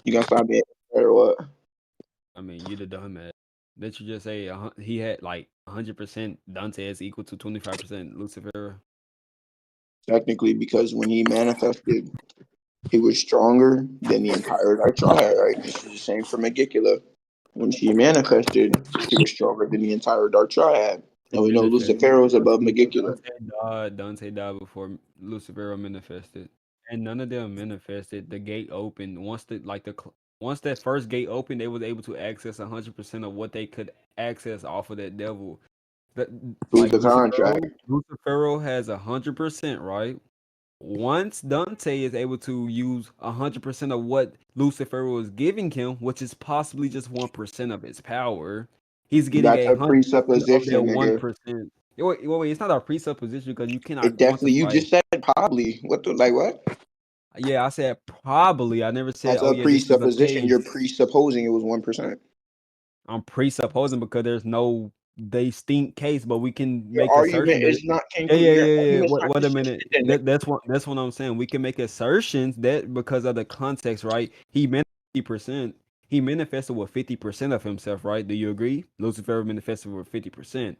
You gonna stop being or what? I mean, you the dumbass. Did you just say he had like 100% Dante is equal to 25% Lucifer? Technically, because when he manifested, he was stronger than the entire Dark Triad, right? This is the same for Megicula. When she manifested, he was stronger than the entire Dark Triad. And we know Manifested. Lucifer was above Megicula. Dante died before Lucifer manifested, and none of them manifested. The gate opened once once that first gate opened, they was able to access 100% of what they could access off of that devil. That Who's like the contract? Lucifer has 100%, right? Once Dante is able to use 100% of what Lucifer was giving him, which is possibly just 1% of his power, he's getting That's a a 100% of that presupposition, nigga. 1%. Wait, it's not a presupposition because you cannot It definitely. You quantify. just said probably. What the like? What? Yeah, I said probably. I never said, That's oh a yeah, this is the presupposition. case. You're presupposing it was 1%. I'm presupposing because there's no distinct case, but we can Your make assertion argument that is not yeah. Your argument's not Wait a minute. consistent, nigga. That's what I'm saying. We can make assertions that because of the context, right? He meant 50%. He manifested with 50% of himself, right? Do you agree? Lucifer manifested with 50%.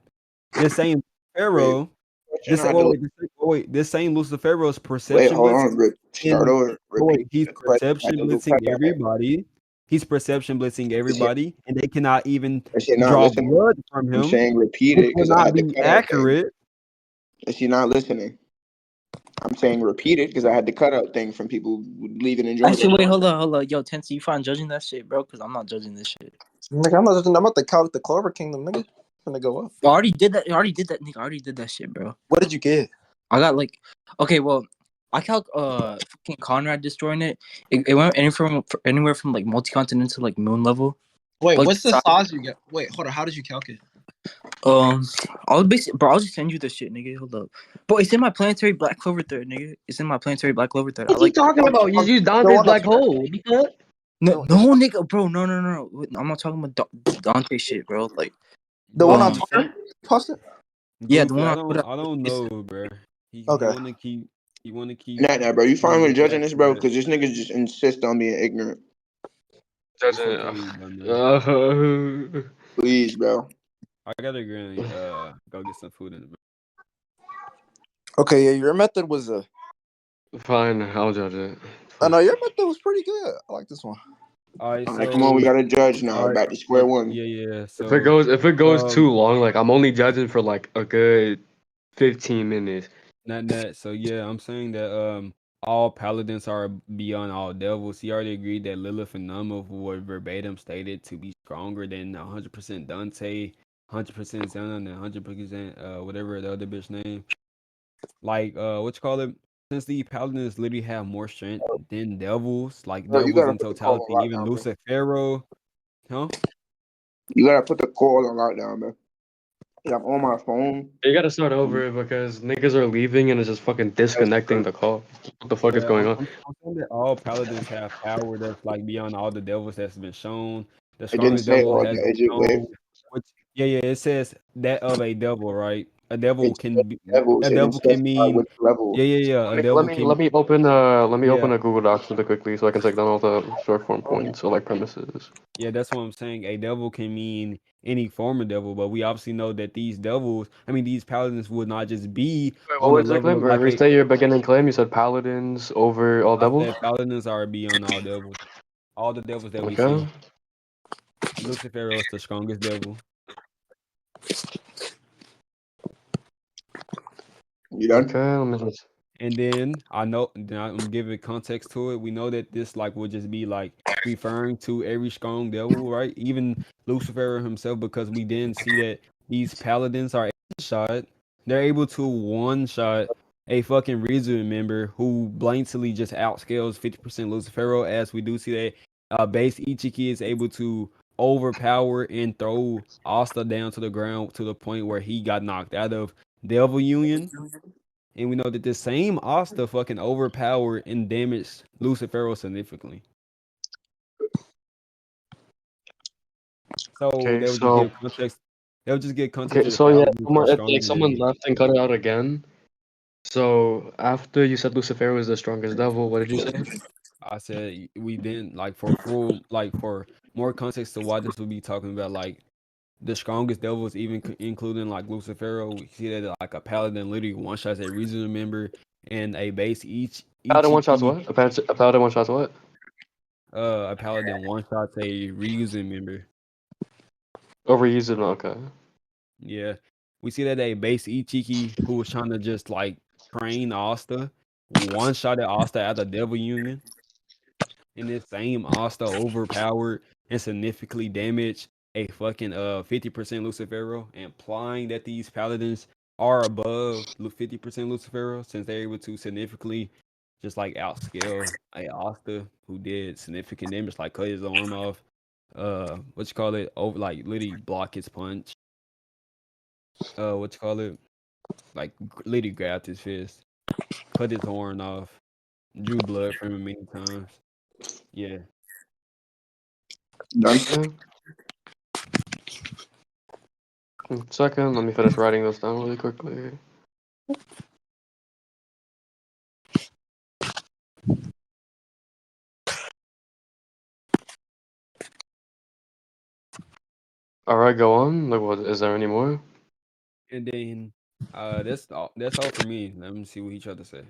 This same Wait, Pharaoh, question. I had to this same Lucifero's wait. perception Hold blitzing on. Start in over. Repeat he's the question. I had perception to look blitzing at that. everybody. He's perception blitzing Is she, everybody, and they cannot even is she not draw listening? blood from I'm him, saying repeat which it would because I not had the be cutout thing. accurate. Is she not listening? I'm saying repeat it because I had the cutout thing from people leaving and joining. Actually, wait, hold on. Yo, Tensei, you fine judging that shit, bro? Because I'm not judging this shit. Nigga, I'm not judging. I'm about to count the Clover Kingdom, nigga. I'm gonna go up. I already did that. Nigga. I already did that shit, bro. What did you get? I got like, okay, well, I fucking Conrad destroying it. It went anywhere from like multi-continental like moon level. Wait, Like, what's the size you get? Wait, hold on. How did you calculate? I'll just send you the shit, nigga. Hold up, bro. It's in my planetary Black Clover thread, nigga. It's in my planetary Black Clover thread. What you talking about? You use Dante's black hole. What the fuck? No, nigga, bro. No. I'm not talking about Dante shit, bro. Like the one on Goofy, Twitter. Post it. yeah, the Goofy, one I don't know, bro. He Okay. wanna keep. Nah, bro. You fine with judging this, bro? that. Because this nigga just insist on being ignorant. It's Judging. okay, you dumbass. Please, bro. I gotta go get some food in a minute. Okay, yeah, your method was Fine, I'll judge it. I know your method was pretty good. I like this one. All right, All right, come on. We gotta judge now. all right, Back to square one. yeah. So If it goes too long, like I'm only judging for like a good 15 minutes. not that. So yeah, I'm saying that all paladins are beyond all devils. He already agreed that Lilith and Nama were verbatim stated to be stronger than 100% Dante, 100% Xana, and 100% whatever the other bitch name. Like what you call it? Since the paladins literally have more strength than devils, like Bro, you devils gotta in put the call totality, on even lockdown, bro. Lucifero, huh? You gotta put the call on lockdown, bro. Yeah, I'm on my phone. You gotta start over because niggas are leaving and it's just fucking disconnecting the call. What the fuck is Yeah, going on? I'm saying that all paladins have power that's like beyond all the devils that's been shown. The It didn't strongest say devil all has that. been It just wait. shown. Which it says that of a devil, right? A devil It can said be levels. a It didn't devil can specify mean which level. yeah. A Let devil me can open yeah. a Google Docs really quickly so I can take down all the short form points or like premises. Yeah, that's what I'm saying. A devil can mean any form of devil, but we obviously know that these paladins would not just be Wait, what on the was the level claim? of like a. Restate your beginning claim. You said paladins over all I devils. said paladins are beyond all devils. All the devils that we Okay. see. Lucifer is the strongest devil. You done? Okay. Let me just. And then I'm giving context to it. We know that this like would just be like referring to every strong devil, right? Even Lucifer himself, because we didn't see that these paladins are shot. They're able to one shot a fucking Rizu member who blatantly just outscales 50% Lucifero, as we do see that base Ichiki is able to overpower and throw Asta down to the ground to the point where he got knocked out of Devil Union. And we know that this same Asta fucking overpowered and damaged Lucifero significantly. So Okay. they would just give context. They would just give context Okay. to the So yeah, paladins are it's stronger like than someone them. left and cut it out again. So after you said Lucifer was the strongest devil, what did you say? I said we didn't like for full like for more context to why this would be talking about like the strongest devils, even including like Lucifero. We see that like a paladin literally one shots a regional member and a base Paladin one shots key. what? A paladin one shots what? A paladin one shots a reusing member. Overused it. Okay. Yeah, we see that a base Ichiki who was trying to just like train Asta one shot at Asta at the Devil Union. And this same Asta overpowered and significantly damaged a fucking 50% Lucifero, implying that these paladins are above 50% Lucifero since they're able to significantly just like outscale a Asta who did significant damage, like cut his arm off, what you call it, over like literally block his punch. What you call it, like literally grabbed his fist, cut his horn off, drew blood from him many times. Yeah. Done. Yeah. Second, let me finish writing this down really quickly. All right, go on. Like, what is there any more? And then that's all for me. Let me see what each other say.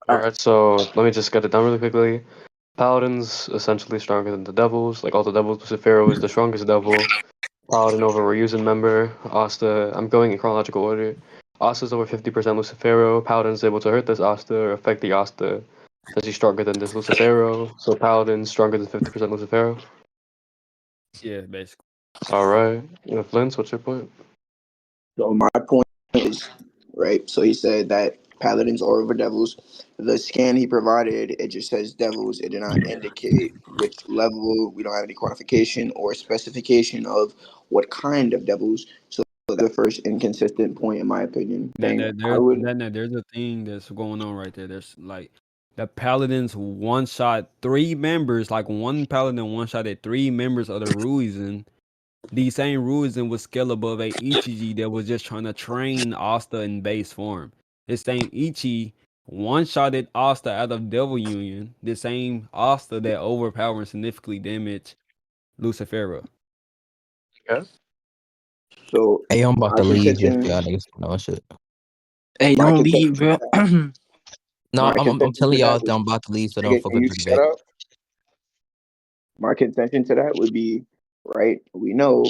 All right, so let me just get it done really quickly. Paladins essentially stronger than the devils. Like all the devils, Lucifero is the strongest devil. Paladin over reusing member. Asta, I'm going in chronological order. Asta's over 50% Lucifero. Paladin's able to hurt this Asta or affect the Asta since he's stronger than this Lucifero. So Paladin's stronger than 50% Lucifero. Yeah, basically. All right. Vliints, what's your point? So my point is, right, so he said that paladins are over devils. The scan he provided, it just says devils. It did not indicate which level. We don't have any quantification or specification of what kind of devils. So that's the first inconsistent point, in my opinion. Thing I would There's a thing that's going on right there. There's like the paladins one shot three members, like one paladin one shot at three members of the Ruizin. The same Ruizin was scale above a Ichiji that was just trying to train Asta in base form. The same Ichi one shot at Asta out of Devil Union. The same Asta that overpowered and significantly damaged Lucifero. Okay. so Hey, I'm about my to leave just contention for y'all niggas know shit. Hey, my don't contention leave, bro. No, my I'm contention to telling y'all that that was, I'm about to leave, so don't nigga, fuck can with you the shut debate. up? My contention to that would be, right, we know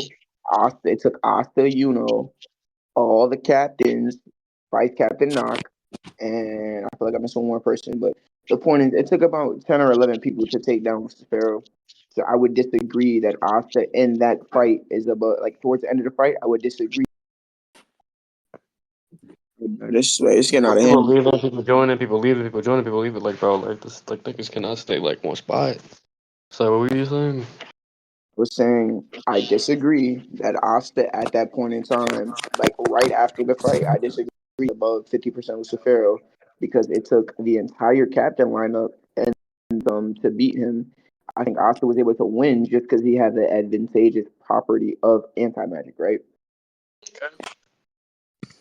Asta, it took Asta, all the captains, Vice Captain Knock, and I feel like I'm missing one more person, but the point is, it took about 10 or 11 people to take down Sparrow. So I would disagree that Asta in that fight is about, like, towards the end of the fight, I would disagree. This it's getting out of People hand. leaving, people joining, people leaving, people joining, people leaving. Like, bro, like this, like niggas cannot stay like one spot. So what were you saying? Was saying I disagree that Asta at that point in time, like right after the fight, I disagree above 50% Lucifero because it took the entire captain lineup and to beat him. I think Asta was able to win just because he had the advantageous property of anti magic, right?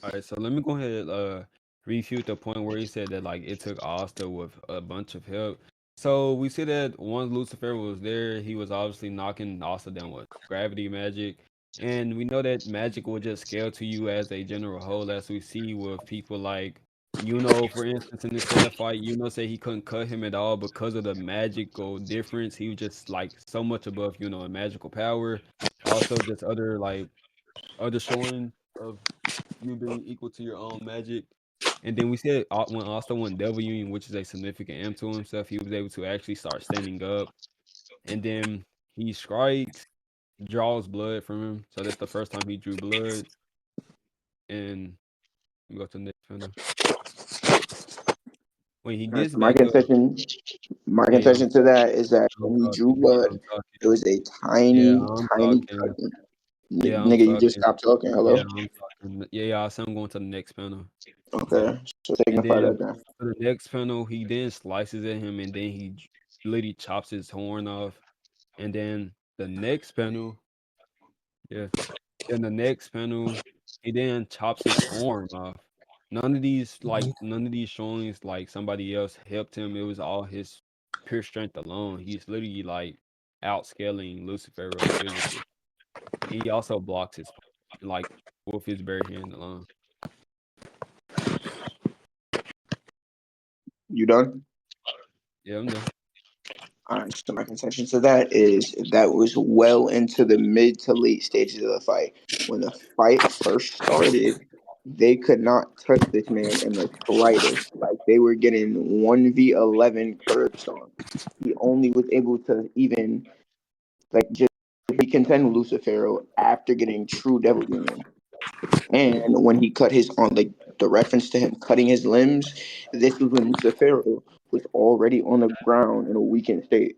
All right, so let me go ahead refute the point where he said that like it took Asta with a bunch of help. So we see that once Lucifer was there, he was obviously knocking Asta down with gravity magic. And we know that magic will just scale to you as a general whole, as we see with people like for instance, in the stand fight, said he couldn't cut him at all because of the magical difference. He was just like so much above, in magical power. Also just other showing of you being equal to your own magic. And then we said when Austin won Devil Union, which is a significant amp to himself, he was able to actually start standing up. And then he strikes, draws blood from him. So that's the first time he drew blood. And we go to the next panel. When he gets My back up, yeah, contention to that is that when he drew blood, I'm talking. it was a Yeah, tiny, I'm tiny talking. cut. Yeah, I'm Nigga, you just talking. stopped talking. Yeah, Hello. I'm talking. Yeah, I said I'm going to the next panel. Okay, so And signify then that then. for the next panel, he then slices at him, and then he literally chops his horn off. And then the next panel, yeah, in the next panel, he then chops his arm off. None of these showings like somebody else helped him. It was all his pure strength alone. He's literally like outscaling Lucifero physically. And he also blocks his like with his bare hand alone. You done? Yeah, I'm done. All right, so my contention to that is that was well into the mid to late stages of the fight. When the fight first started, they could not touch this man in the slightest. Like they were getting 1v11 curbs on. He only was able to even like just be contend with Lucifero after getting true Devil Union. And when he cut his on like the reference to him cutting his limbs, this was when Lucifero was already on the ground in a weakened state.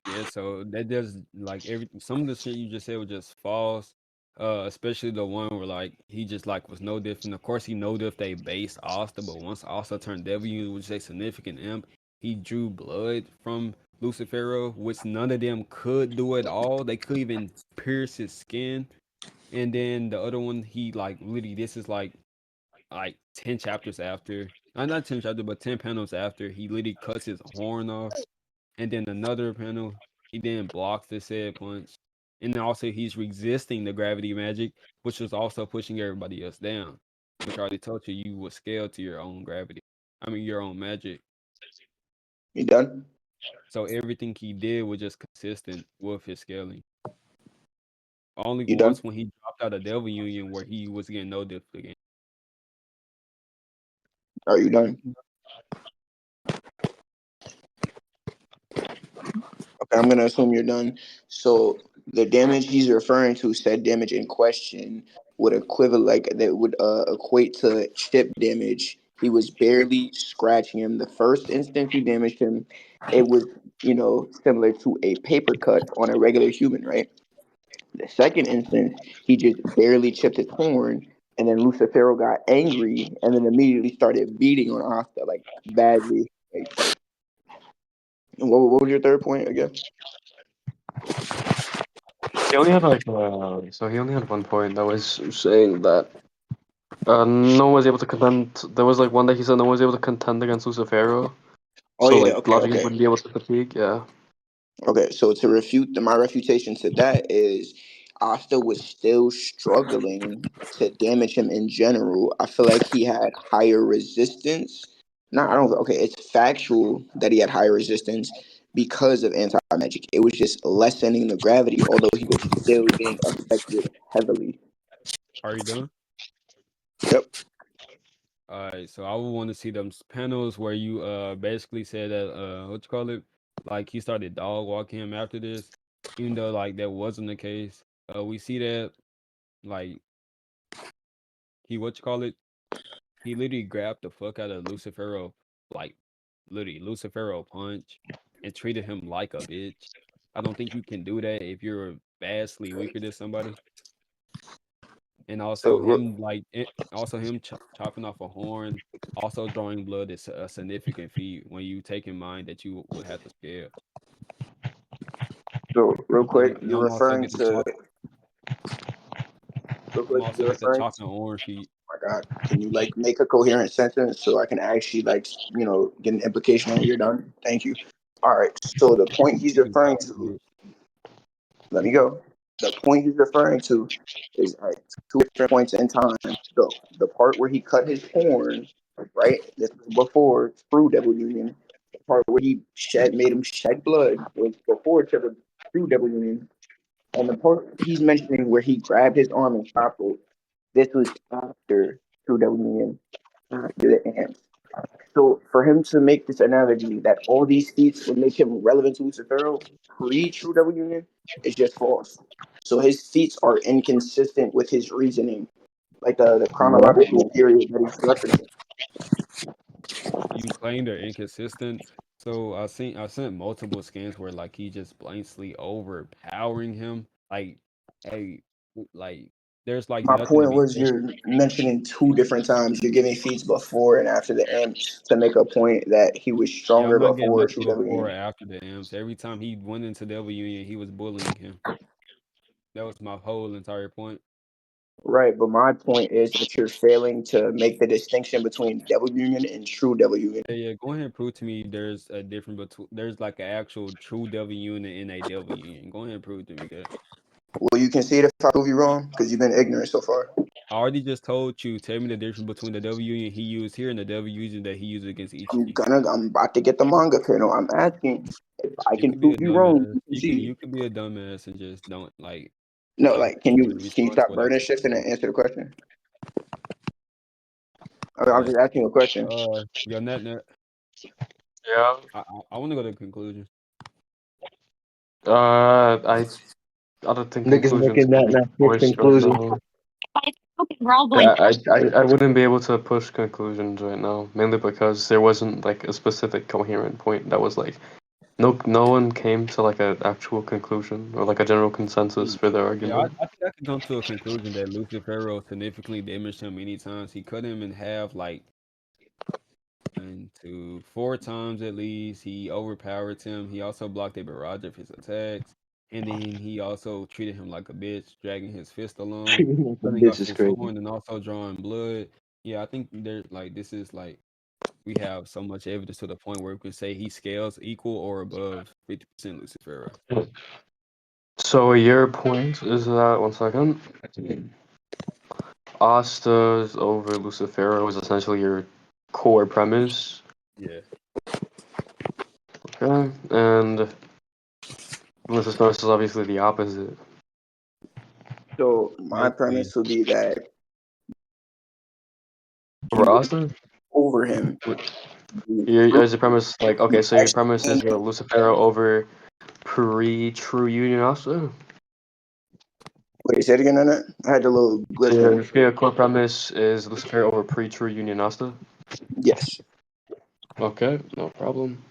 Yeah, so that does like everything. Some of the shit you just said was just false. Especially the one where like he just like was no different. Of course, he know if they base Asta, but once Asta turned W, which is a significant imp, he drew blood from Lucifero, which none of them could do at all. They could even pierce his skin. And then the other one, he like really this is like 10 chapters after, not 10 chapters, but 10 panels after he literally cuts his horn off. And then another panel, he then blocks the said punch. And then also he's resisting the gravity magic, which was also pushing everybody else down. Which I already told you, you would scale to your own gravity. I mean, your own magic. You done? So everything he did was just consistent with his scaling. Only You done? once when he dropped out of Devil Union where he was getting no diff again. Are you done? Okay, I'm gonna assume you're done. So the damage he's referring to, said damage in question, would equivalent like that would equate to chip damage. He was barely scratching him. The first instance he damaged him, it was similar to a paper cut on a regular human, right? The second instance, he just barely chipped his horn, and then Lucifero got angry and then immediately started beating on Asta like badly. Like, and what was your third point again? He only had like so he only had one point that was saying that no one was able to contend. There was like one that he said no one was able to contend against Lucifero. Oh So yeah, like okay, logically okay. wouldn't be able to fatigue. Yeah. Okay, so to refute my refutation to that is Asta was still struggling to damage him in general. I feel like he had higher resistance. No, I don't. Okay, it's factual that he had higher resistance because of anti magic. It was just lessening the gravity, although he was still being affected heavily. Are you done? Yep. Alright, so I would want to see them panels where you basically said that what you call it, like he started dog walking him after this, even though like that wasn't the case. We see that like he what you call it, he literally grabbed the fuck out of Lucifero, like literally Lucifero punch, and treated him like a bitch. I don't think you can do that if you're vastly weaker than somebody. And also So him also him chopping off a horn, also drawing blood is a significant feat when you take in mind that you would have to scale. real And quick, then you're referring to real I'm quick, also you're get the referring chopping horn feat. my God, can you like make a coherent sentence so I can actually like get an implication on when you're done? Thank you. All right. So the point he's You can referring talk to, through it. let me go. The point he's referring to is at two different points in time. The part where he cut his horn, right? This was before True Devil Union. The part where he made him shed blood was before True Devil Union. And the part he's mentioning where he grabbed his arm and chopped it, this was after True Devil Union, after the ants. So for him to make this analogy that all these feats would make him relevant to Lucifero pre True Devil Union is just false. So his feats are inconsistent with his reasoning, like the chronological period that he's referencing. You claim they're inconsistent. So I sent multiple scans where like he just blankly overpowering him. Like hey like there's like My nothing to point be was said. you're mentioning two different times. You're giving feats before and after the imps to make a point that he was Yeah, I'm stronger not getting before nothing True Devil before or Union. after the M's. Every time he went into Devil Union, he was bullying him. That was my whole entire point. Right, but my point is that you're failing to make the distinction between devil union and true devil union. Yeah, go ahead and prove to me there's a difference between there's like an actual true devil union and a devil union. Go ahead and prove to me that. Well, you can see it if I prove you wrong because you've been ignorant so far. I already just told you. Tell me the difference between the devil union he used here and the devil union that he used against each. I'm about to get the manga panel. I'm asking if I You can could be a prove you wrong. dumbass. You can You see. could be a dumbass and just don't like No, like can you respond to stop what I burning just shifting and said. answer the question? I'm But just asking you a question. your net. Yeah. I want to go to conclusion. I don't think Niggas conclusions making can that be not his voiced right conclusion. now. Yeah, I wouldn't be able to push conclusions right now, mainly because there wasn't like a specific coherent point that was like no one came to like an actual conclusion or like a general consensus for their Yeah, argument. I think I can come to a conclusion that Lucifero significantly damaged him many times. He cut him in half like 1 to 4 times at least. He overpowered him. He also blocked a barrage of his attacks. And then he also treated him like a bitch, dragging his fist along, The cutting bitch off is his crazy. horn, and also drawing blood. Yeah, I think there's like this is like we have so much evidence to the point where we can say he scales equal or above 50% Lucifero. So your point is that 1 second. Asta's over Lucifero is essentially your core premise. Yeah. Okay. And Lucifero is obviously the opposite. So my premise would be that Over you Asta? over him. Your premise like okay, so your premise is Lucifero over pre-True Union Asta? Wait, say it again on that. I had a little glitch in. Your core premise is Lucifero over pre-True Union Asta? Yes. Okay, no problem.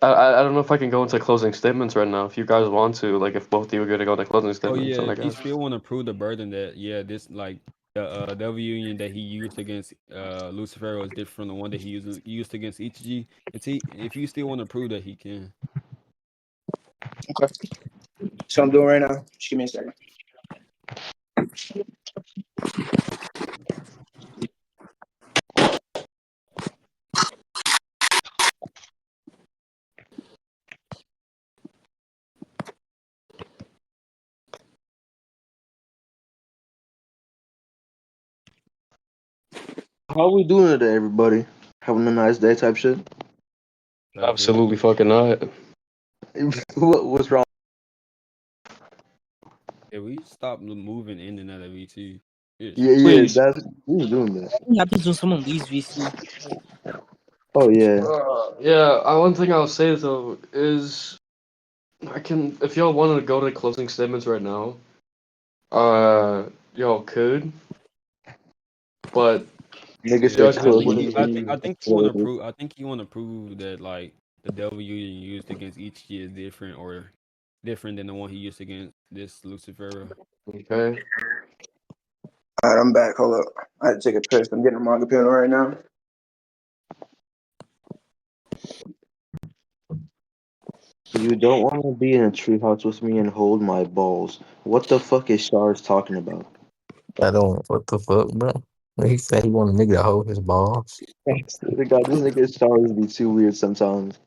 I don't know if I can go into closing statements right now. If you guys want to, like if both of you are gonna go into closing Oh statements, yeah, then I he guess. still want to prove the burden that this like the devil union that he used against Lucifero is different from the one that he used against Ichiji. If you still want to prove that he can. Okay. So I'm doing right now. Just give me a second. How we doing today, everybody? Having a nice day type shit? Absolutely fucking not. What's wrong? Yeah, we stopped moving in and out of VT. Yeah, Please. that's who's doing that. What happens when someone leaves VC? Oh yeah. Yeah, one thing I'll say though is if y'all wanted to go to closing statements right now, y'all could, but Nigga you said guys I gonna think closing. he, leave. I think you want to prove. I think you want to prove that like the devil union used against Ichiji is different or different than the one he used against this Lucifero. Okay. All right, I'm back. Hold up. I had to take a piss. I'm getting a manga panel right now. You don't want to be in a treehouse with me and hold my balls. What the fuck is Shars talking about? I don't. What the fuck, bro? He said he want a nigga to hold his balls. I swear to God, this nigga Shars be too weird sometimes.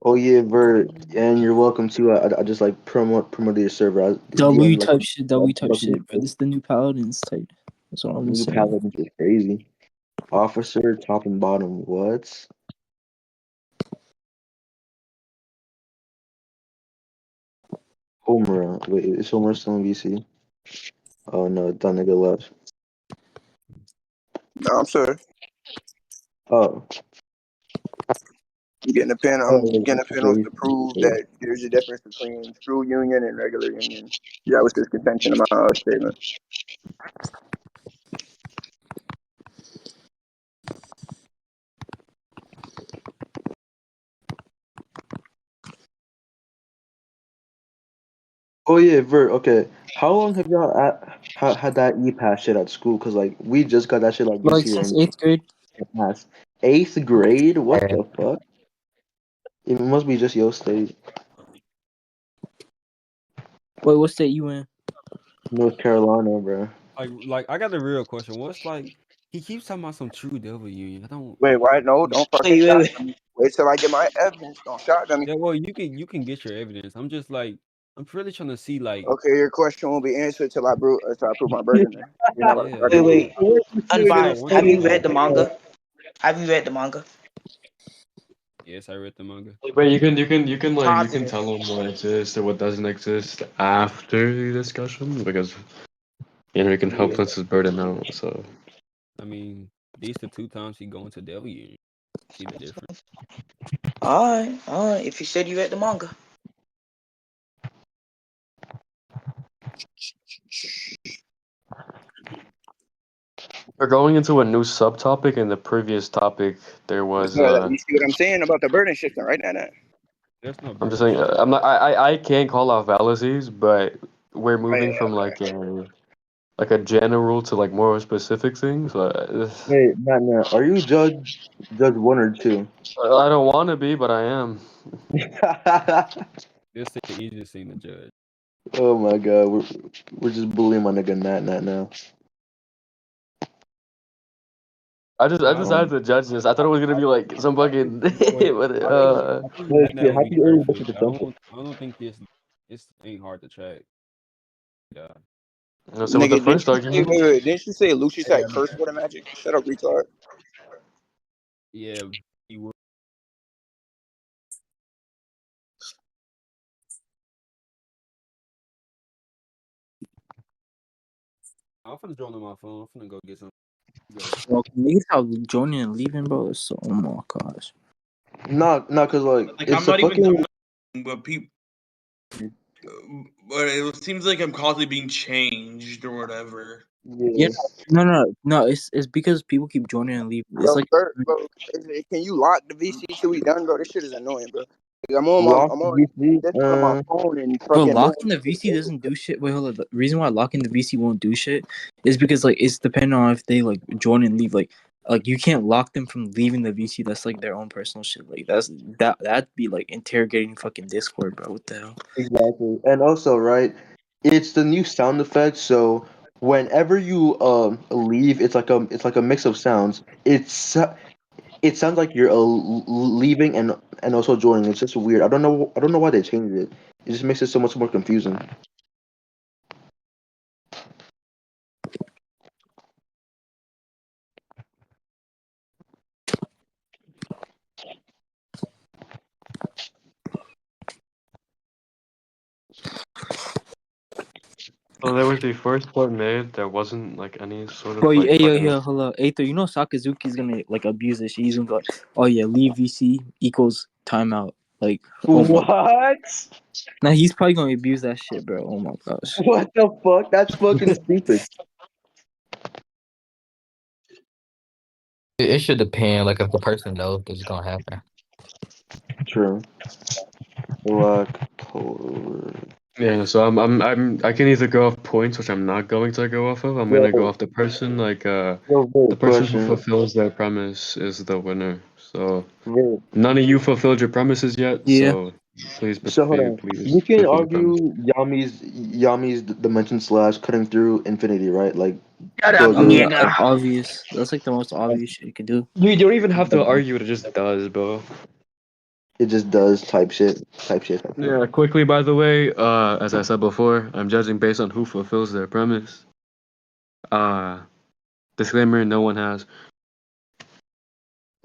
Oh yeah, Vert, and you're welcome to. I just like promote your server. W DM like type shit, W type welcome shit, bro. This is the new Paladins type. That's what I'm new saying. paladins is crazy. Officer, top and bottom. What? Homer. Wait, is Homer still in VC? Oh no, that nigga left. No, I'm sorry. Oh. I'm getting a panel. Oh, I'm getting a panel to prove that there's a difference between true union and regular union. That was his contention in my statement. Oh yeah, Vert. Okay, how long have y'all had that E-Pass shit at school? Cause like we just got that shit like Like this year since and 8th grade. pass. 8th grade? What the fuck? It must be just your state, Wait, what state you in? North Carolina, bro. Like I got a real question. What's like he keeps talking about some true devil union. I don't. Wait, why? No, don't fucking shotgun me. Wait till I get my evidence. Don't shotgun me. Yeah, well, you can get your evidence. I'm just like I'm really trying to see like Okay, your question won't be answered till I prove my burden. Then you're not about to yeah. argue with me. I Unbiased. want Have you you to read like the manga? Have you read the manga? yes, I read the manga. But you can Positive. tell him what exists or what doesn't exist after the discussion because he can help us his burden out. So I mean, these the 2 times he going to devil union. See the difference. Alright. If you said you read the manga. we're going into a new subtopic. In the previous topic, there was You see what I'm saying about the burden shifting, right? Now. There's no I'm just burden saying shit. I'm not I can't call out fallacies, but we're Oh, moving from yeah. like a general to like more specific things. Hey, Matt, are you judge 1 or 2? I don't want to be, but I am. This is the easiest thing to judge. Oh my god, we're just bullying my nigga Nat now. I just had to judge this. I thought it was gonna be like some fucking. Wait, but I think Hey, that shit, would how be do you early perfect. listen to I something? don't think this ain't hard to track. Yeah. So with the Nigga, didn't first you say, argument, didn't you say Lucius had curse word of magic? Shut up, retard. Yeah, he would. I'm finna join on my phone. I'm finna go get some. Go. Bro, niggas how joining and leaving, bro. It's so, oh my gosh. No, cause like Like it's I'm a not even fucking. but people, but it seems like I'm constantly being changed or whatever. Yeah, Yeah. no. It's because people keep joining and leaving. It's Bro, like can you lock the VC till we done, bro? This shit is annoying, bro. Like, Lost I'm on VC. this on my phone and Bro, fucking locking moving. the VC doesn't do shit. Wait, hold on. The reason why locking the VC won't do shit is because like it's dependent on if they like join and leave. Like you can't lock them from leaving the VC. That's like their own personal shit. Like that'd be like interrogating fucking Discord, bro. What the hell? Exactly, and also right, it's the new sound effect. So whenever you leave, it's like a mix of sounds. It sounds like you're leaving and also joining. It's just weird. I don't know why they changed it. It just makes it so much more confusing. so there was the first point made. There wasn't like any sort Bro, of like hey fucking. yo, hold up. Aether, you know Sakazuki's gonna like abuse this shit. He's gonna go, oh yeah, leave VC equals timeout. Like, oh my. What? Now he's probably gonna abuse that shit, bro. Oh my gosh. What the fuck? That's fucking stupid. It should depend. Like if the person knows it's gonna happen. True. Black Clover. Yeah, so I can either go off points, which I'm not going to go off of. I'm gonna go Yo, off the person. Like yo, the person who question. fulfills their premise is the winner. So Wait, none of you fulfilled your premises yet. Yeah. So please, so hold on. please You can fulfill your premise. argue Yami's dimension slash cutting through infinity, right? Like Shut up, I Gojo. mean, nigga. like obvious. That's like the most obvious shit you can do. You don't even have to argue it. It just does, bro. It just does type shit. Type shit. Yeah, quickly, by the way, as I said before, I'm judging based on who fulfills their premise. Uh, disclaimer, no one has.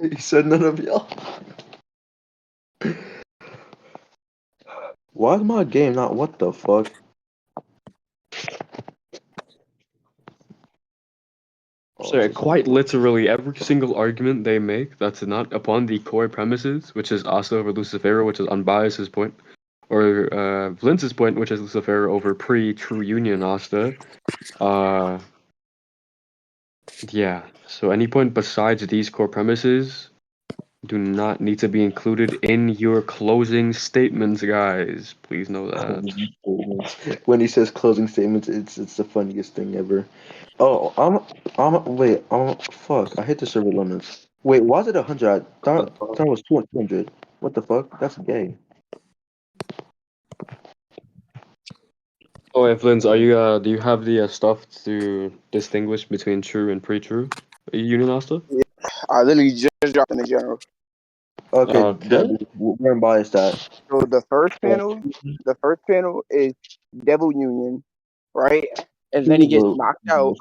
He said none of y'all. Why is my game not? What the fuck? So quite literally, every single argument they make that's not upon the core premises, which is Asta over Lucifera, which is Unbiased's point, or Vliints' point, which is Lucifera over pre-True Union Asta. Yeah. So any point besides these core premises do not need to be included in your closing statements, guys. Please know that. When he says closing statements, it's the funniest thing ever. Oh, fuck! I hit the server limits. Wait, why is it 100? I thought it was 200. What the fuck? That's gay. Oh, Vliints, are you do you have the stuff to distinguish between true and pre-true union, Asta? I literally just dropped in the general. Okay, Okay. we're unbiased at. So the first panel is Devil Union, right? And then he gets knocked out,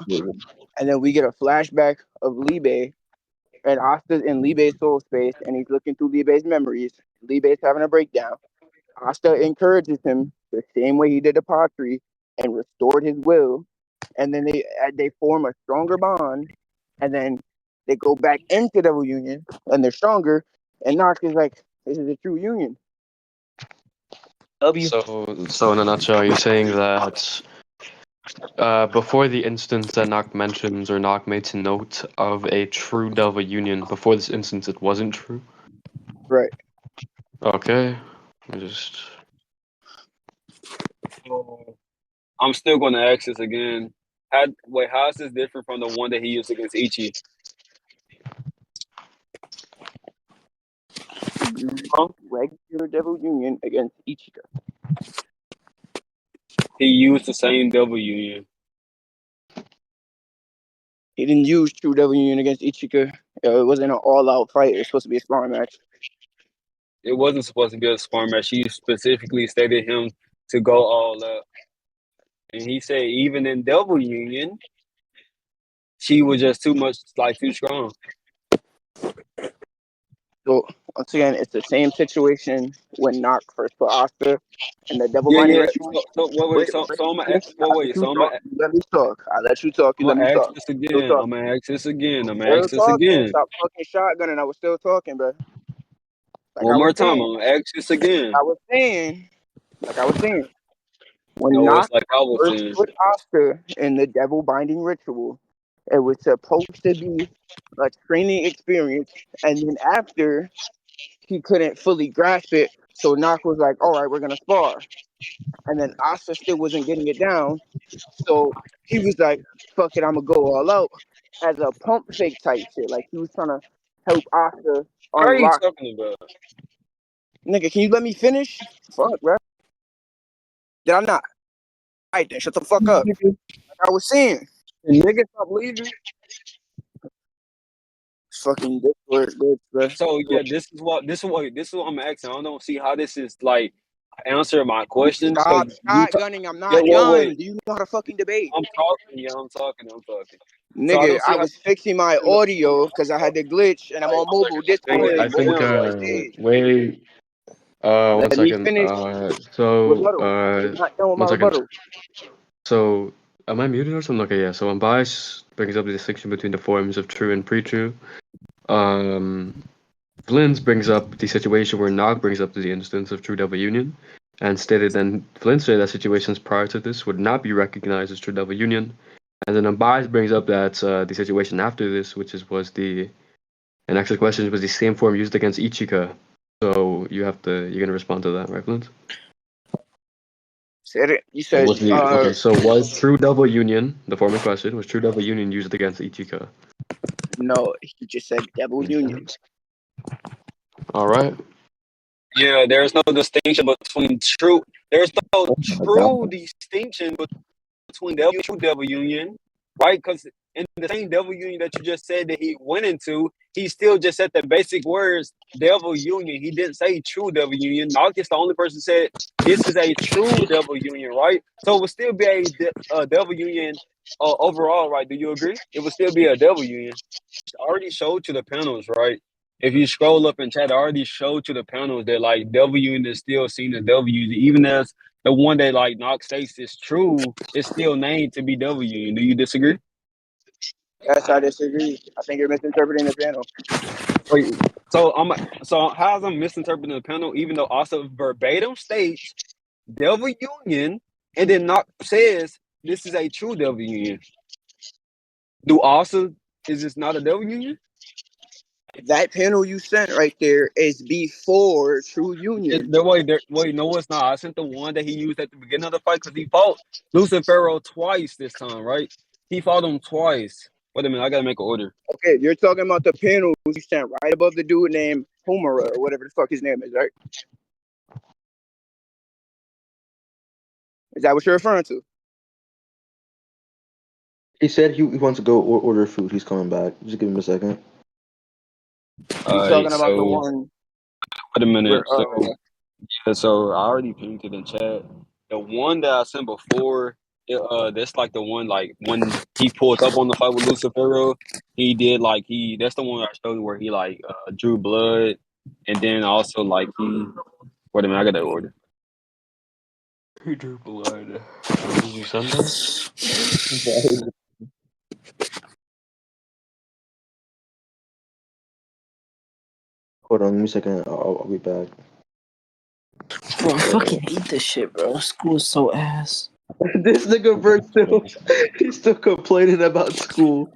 and then we get a flashback of Libe, and Asta's in Libe's soul space, and he's looking through Libe's memories. Libe's having a breakdown. Asta encourages him the same way he did to Patri and restored his will. And then they form a stronger bond, and then they go back into Devil Union, and they're stronger. And Nox is like, this is a true union. W. So in a nutshell, you're saying that before the instance that Nock mentions or Nock makes a note of a true Delva union, before this instance it wasn't true? Right. Okay. I just I'm still going to ask this again. How is this different from the one that he used against Ichi? Regular Devil Union against Ichika. He used the same Devil Union. He didn't use true Devil Union against Ichika. It wasn't an all-out fight. It was supposed to be a sparring match. It wasn't supposed to be a sparring match. He specifically stated him to go all out. And he said even in Devil Union, she was just too strong. So once again, it's the same situation when Nock first put Asuka in the Devil Binding Ritual. Let me talk. I let you talk. You let me talk. I'm gonna ask this again. Stop fucking shotgunning. I was still talking, bro. One more time. I'm gonna ask this again. I was saying, when No, Nock it's like I was first saying. put Asuka in the Devil Binding Ritual, it was supposed to be a training experience, and then after he couldn't fully grasp it, so Nock was like, "All right, we're gonna spar," and then Asuka still wasn't getting it down, so he was like, "Fuck it, I'm gonna go all out," as a pump fake type shit. Like he was trying to help Asuka What are you unlock. talking about? Nigga, can you let me finish? Fuck, bro. Did I not? All right, then shut the fuck up. Like I was saying. The nigga stop leaving. Fucking Discord, bro. So yeah, this is what I'm asking. I don't see how this is like answering my question. Stop shotgunning. I'm not done. Do you know how to fucking debate? I'm talking. Yeah, I'm talking. Nigga, I was fixing my audio because I had the glitch, and I'm on mobile Discord. I think wait. One Let me second. finish. So Not done with one my second. rebuttal. So am I muted or something? Okay, yeah. So Unbiased brings up the distinction between the forms of true and pre-true. Vliints brings up the situation where Nog brings up the instance of true double union, and stated then Vliints said that situations prior to this would not be recognized as true double union, and then Unbiased brings up that the situation after this, and actually the question was the same form used against Ichika. So you're gonna respond to that, right, Vliints? Said it. You said. Okay, so was true double union, the former question, was true double union used against Ichika? No, he just said Devil Union. All right. Yeah, there's no distinction between true. There's no true distinction between true devil union, right? Because in the same devil union that you just said that he went into, he still just said the basic words devil union. He didn't say true devil union. Knock is the only person who said this is a true devil union, right? So it would still be a devil union overall, right? Do you agree? It would still be a devil union. I already showed you the panels, right? If you scroll up in chat, I already showed you the panels that like W is still seen as W, even as the one that like Knox states is true, it's still named to be W. Do you disagree? Yes, I disagree. I think you're misinterpreting the panel. Wait, so how's I'm misinterpreting the panel, even though also verbatim states Devil Union, and then Knox says this is a true Devil Union. Is this not a Devil Union? That panel you sent right there is before True Union. No, it's not. I sent the one that he used at the beginning of the fight because he fought Lucifero twice this time, right? He fought him twice. Wait a minute, I gotta make an order. Okay, you're talking about the panels you stand right above the dude named Homura or whatever the fuck his name is, right? Is that what you're referring to? He said he wants to go order food. He's coming back. Just give him a second. You're talking about the one wait a minute. where So I already pinged it in chat. The one that I sent before, that's like the one like when he pulled up on the fight with Lucifero, he did like that's the one I showed you where he like drew blood, and then also like he. Wait a minute, I got that order. He drew blood. Did you send that? Hold on, give me a second. I'll be back. Bro, I fucking hate this shit, bro. School is so ass. This nigga Bert he's still complaining about school.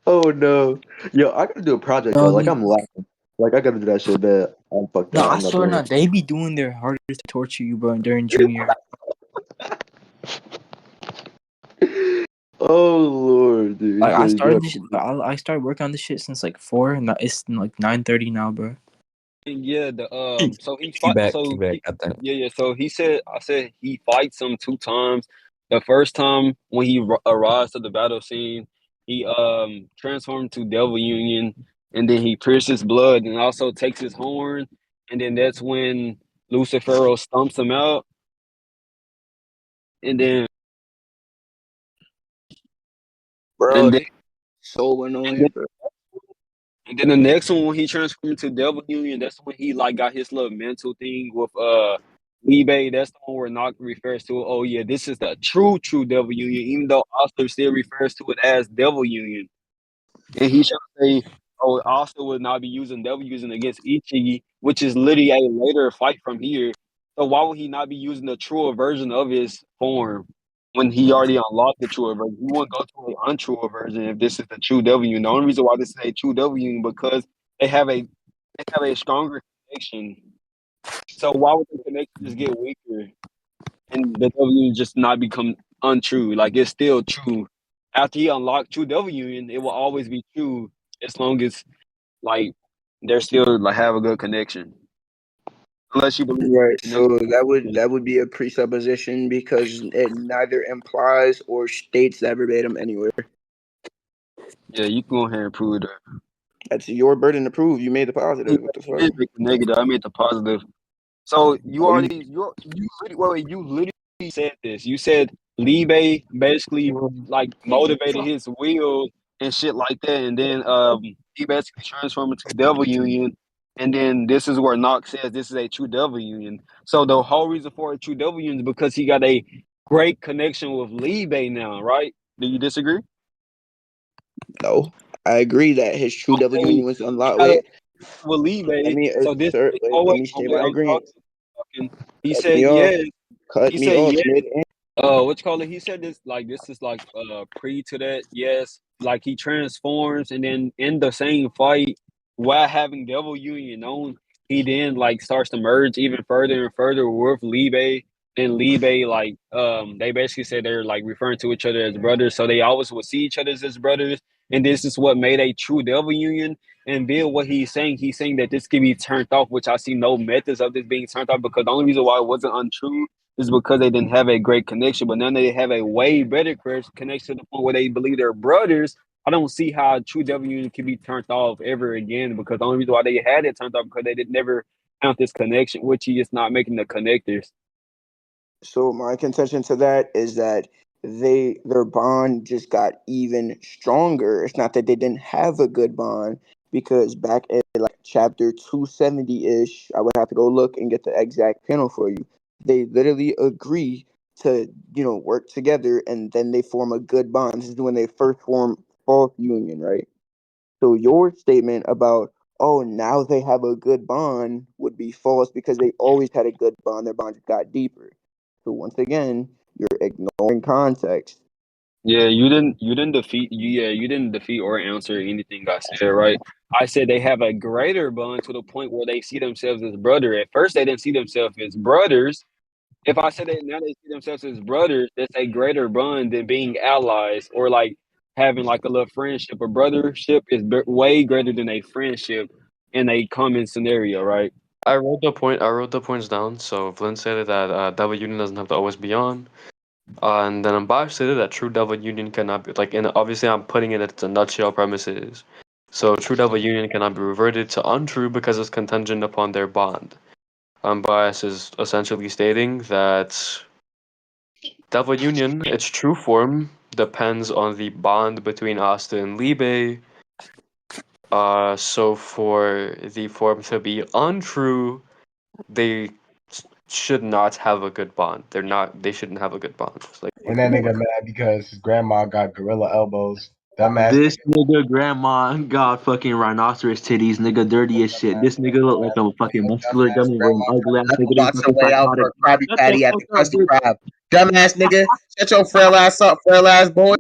Oh no. Yo, I gotta do a project though. Like I'm laughing. Like I gotta do that shit, but I'm fucked No, up. I I'm not swear doing not. it. They be doing their hardest to torture you, bro, during junior. Oh lord, dude. Like I You started have this. I started working on this shit since like 4, and it's like 9:30 now, bro. Yeah, so he He fight. back. So He back. I think. yeah. So he said, I said he fights him 2 times. The first time when he arrives to the battle scene, he transformed to Devil Union, and then he pierces blood, and also takes his horn, and then that's when Lucifero stomps him out, and then bro, and then they so annoying, bro. And then the next one, when he transformed into Devil Union, that's when he like got his little mental thing with Libe. That's the one where Knock refers to it. Oh yeah, this is the true Devil Union, even though Oscar still refers to it as Devil Union. And he shall say, oh, Oscar would not be using Devil Union against Ichigi, which is literally a later fight from here. So why would he not be using the truer version of his form when he already unlocked the truer version? He wouldn't go to an untruer version if this is the true W. The only reason why this is a true W because they have a stronger connection. So why would the connection just get weaker and the W just not become untrue? Like it's still true. After he unlocked true W union, it will always be true as long as like they're still like have a good connection. Unless you believe Right. So connection. that would be a presupposition because it neither implies or states that verbatim anywhere. Yeah, you can go ahead and prove that. That's your burden to prove. You made the positive. What the I didn't fuck? make the negative. I made the positive. So you Oh, already you literally said this. You said Libe basically like motivated his will and shit like that, and then he basically transformed into Devil Union, and then this is where Knox says this is a true Devil Union. So the whole reason for a true Devil Union is because he got a great connection with Libe now, right? Do you disagree? no. I agree that his true Devil Hey, Union was he unlocked. got a Wait, with let Libe. me So this assert. Wait, oh let wait, me oh state wait, my I'm agreement. talking. He Cut said me off. yes. Cut He me said off yes. mid. What you call it? He said this is like pre to that. Yes, like he transforms and then in the same fight while having Devil Union on, he then like starts to merge even further and further with Libe. And Libe like they basically say they're like referring to each other as brothers, so they always will see each other as brothers. And this is what made a true Devil Union. And Bill, what he's saying that this can be turned off, which I see no methods of this being turned off because the only reason why it wasn't untrue is because they didn't have a great connection, but now they have a way better connection to the point where they believe they're brothers. I don't see how a true devil union can be turned off ever again because the only reason why they had it turned off because they did never count this connection, which he is not making the connectors. So my contention to that is that their bond just got even stronger. It's not that they didn't have a good bond because back at like chapter 270 ish, I would have to go look and get the exact panel for you. They literally agree to work together and then they form a good bond. This is when they first form false union, right? So your statement about now they have a good bond would be false because they always had a good bond. Their bond just got deeper. So once again, you're ignoring context. Yeah, you didn't defeat or answer anything I said, right? I said they have a greater bond to the point where they see themselves as brother. At first they didn't see themselves as brothers. If I said that now they see themselves as brothers, that's a greater bond than being allies or like having like a little friendship or brothership is way greater than a friendship in a common scenario, right? I wrote the point. I wrote the points down. So Vliints stated that Devil Union doesn't have to always be on, and then Unbiased stated that True Devil Union cannot be like. And obviously, I'm putting it into nutshell premises. So True Devil Union cannot be reverted to untrue because it's contingent upon their bond. Unbiased is essentially stating that Devil Union, its true form, depends on the bond between Asta and Libe. So for the form to be untrue, they should not have a good bond. They're not. They shouldn't have a good bond. It's like And that nigga mad because his grandma got gorilla elbows. Dumbass This nigga grandma got fucking rhinoceros titties, nigga dirty as shit. This nigga look like a fucking muscular dumbass gummy with an grandma ugly ass got nigga named box her fucking way out for psychotic. a Krabby Shut the Patty at fuck the up, Krusty bitch. Krab. Dumbass nigga, shut your frail ass up, frail ass boy.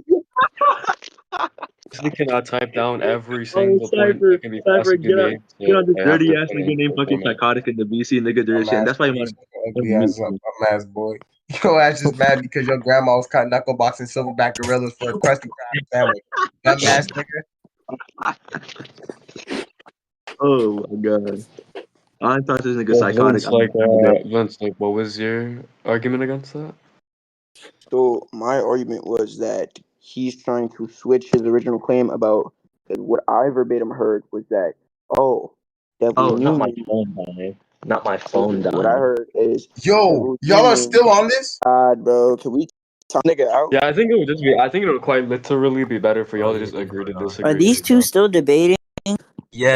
we cannot type down every Oh, single point Cypher, that can be Cypher, possibly made. get So on this I have dirty to ass put nigga in named for fucking comment. psychotic in the BC nigga dirty shit. And Dumbass that's why you boy, want shut your ugly ass up, dumbass boy. Your ass is mad because your grandma was cutting knuckle boxing silverback gorillas for a Krusty Krab sandwich. Dumbass nigga. Oh my god. I thought this nigga Well, psychotic. Vince, like, what was your argument against that? So my argument was that he's trying to switch his original claim about what I verbatim heard was that Devil Oh, not my Union. phone dying. Not my phone Listen, what I dying. heard is Yo, Devil y'all are Union. still on this? God, bro, can we talk nigga out? Yeah, I think it would just be. I think it would quite literally be better for y'all to just agree to Are disagree. these two still debating?